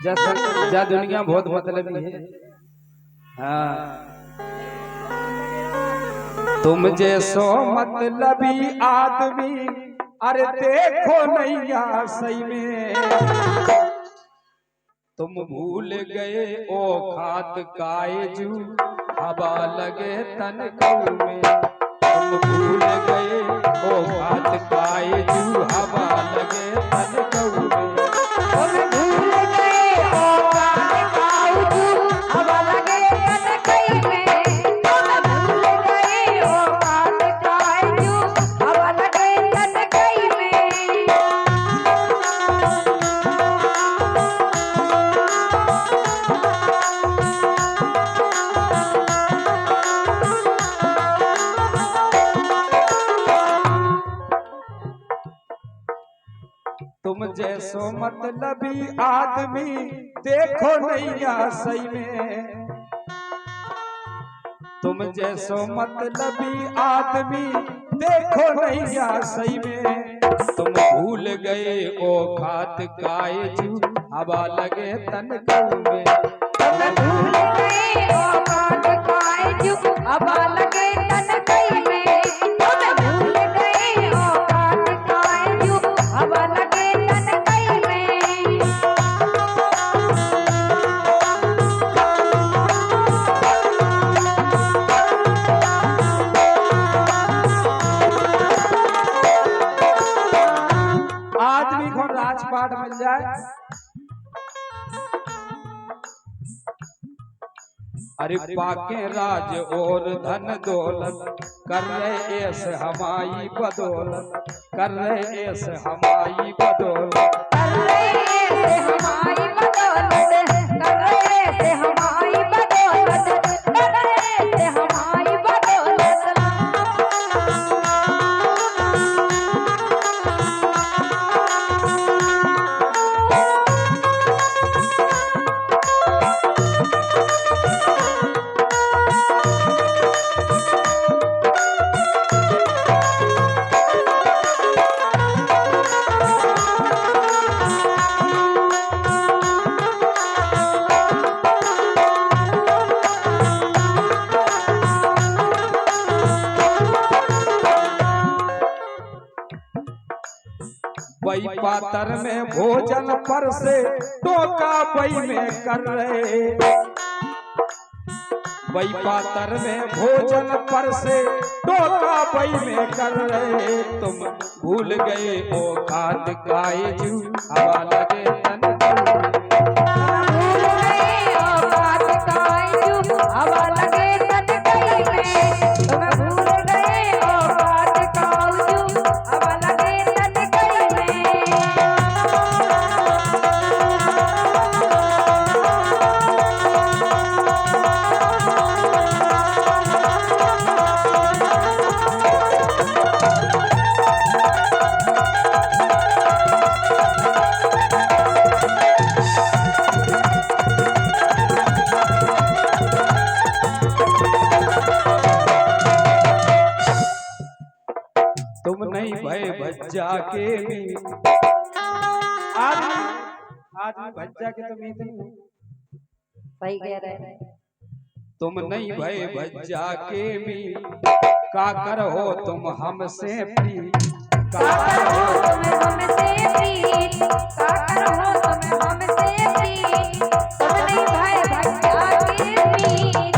जैसे जा दुनिया बहुत मतलबी है। हाँ, तुम जैसो मतलबी आदमी अरे देखो नैया सही में, तुम भूल गए ओ खात कायजू हवा लगे तन कऊ में, तुम भूल गए ओ खात कायजू हवा लगे तन कऊ में, तुम भूल गए ओ खात कायजू हवा लगे तन कई में, तुम भूल गए ओ खात कायजू हवा लगे तन कई में। तुम जैसो मतलबी आदमी देखो नैया सही में, तुम जैसो मतलबी आदमी देखो नैया सही में, तुम भूल गए ओ खात कायजू हवा लगे तन कऊ में, तुम भूल गए ओ खात कायजू हवा लगे तन कई में, तुम भूल गए ओ खात कायजू हवा लगे तन कई में। आदमी को राजपाट मिल जाए अरे पाके राज और धन दौलत कर रहे ऐसे हमारी बदौलत, कर रहे ऐसे हमारी बदौलत, कर रहे से हमारी बदौलत, कर रहे से हमारी बदौलत, कर रहे से हमारी बदौलत। वही पातर में भोजन पर से टोका बई में कर रहे, वही पातर में भोजन पर से टोका बई में कर रहे, तुम भूल गए ओ खात कायजू हवा लगे तन कऊ में, भूल गए ओ खात कायजू हवा लगे तन कई में, तुम भूल गए ओ खात कायजू हवा लगे तन कई में। तुम नहीं भय भज्जा के भी आदमी आदमी भज्जा के तो मीत नहीं, सही कह रहे हैं। तुम नहीं भय भज्जा के भी का कर हो तुम हमसे प्रीत, का काकर कर हो हो तुम हमसे प्रीत, काकर हो तुम हमसे प्रीत, तुम नहीं भय भज्जा के प्रीत।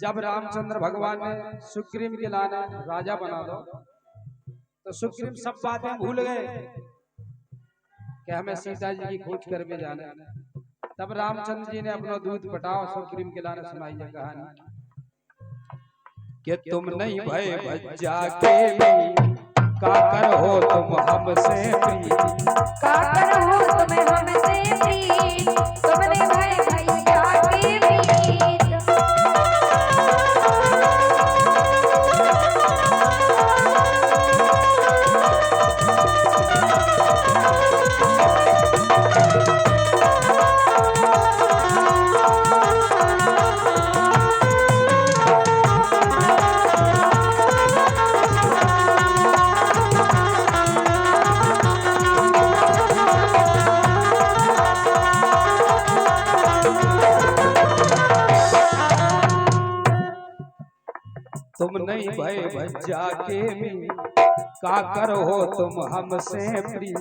जब रामचंद्र भगवान ने सुग्रीव के लाने राजा बना दो तो सुग्रीव सब बातें भूल गए कि हमें सीता जी की खोज कर में जाना है। तब रामचंद्र जी ने अपना दूध पटाओ सुग्रीव के लाने सुनाई है कहानी कि तुम नहीं भय भज्जा के भी काकर हो तुम हमसे प्रीत, काकर हो तुम हमसे प्रीत, तुम नहीं भय भज्जा के प्रीत। नहीं भय भज्जा के मी का करो तुम हमसे प्रिय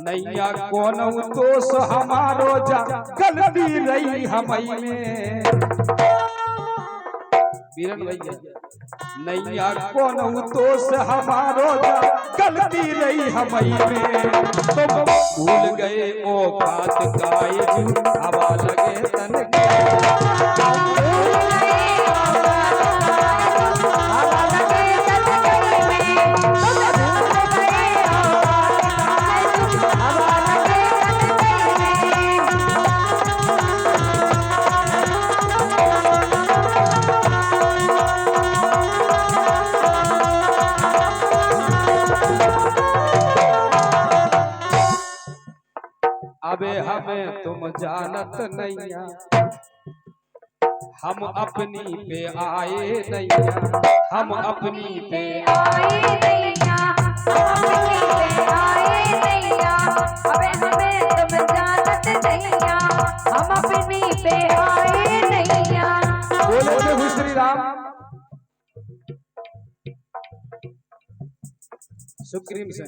नैया कौन दोष हमारो जा गलती रही हमई में बीरन भैया नैया कौन दोष हमारो जा गलती रही हमई में तुम भूल गए ओ बात गाए हवा लगे तन के अबे हमें तुम जानत नैया हम अपनी पे आए नैया हम अपनी पे आए नैया अबे हमें तुम जानत नैया हम अपनी पे आए नैया बोले प्रभु श्री राम सुग्रीव से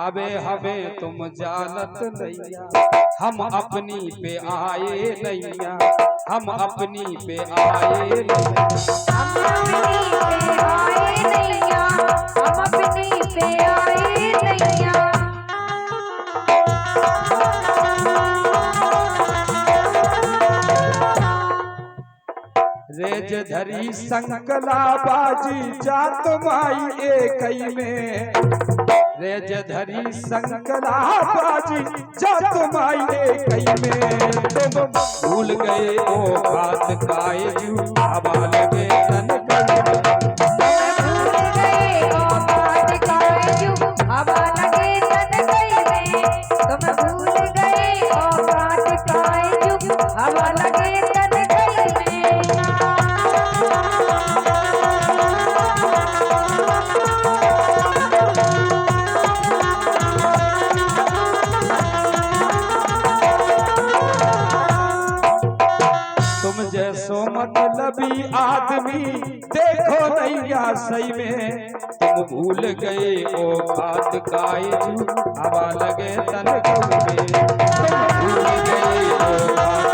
अबे हमें तुम जानत नैया हम अपनी पे आए नैया हम अपनी पे आए नैया हम अपनी पे आए नैया रेज धरी संकला बाजी जात माई एकई में रेज धरी संकला बाजी जात माई एकई में तुम भूल गए ओ बात काए हवा लगे तन हवा लगे तन जैसो मतलबी आदमी देखो नैया सही में तुम भूल गए ओ बात गाए हवा लगे तन में तुम भूल गए ओ बात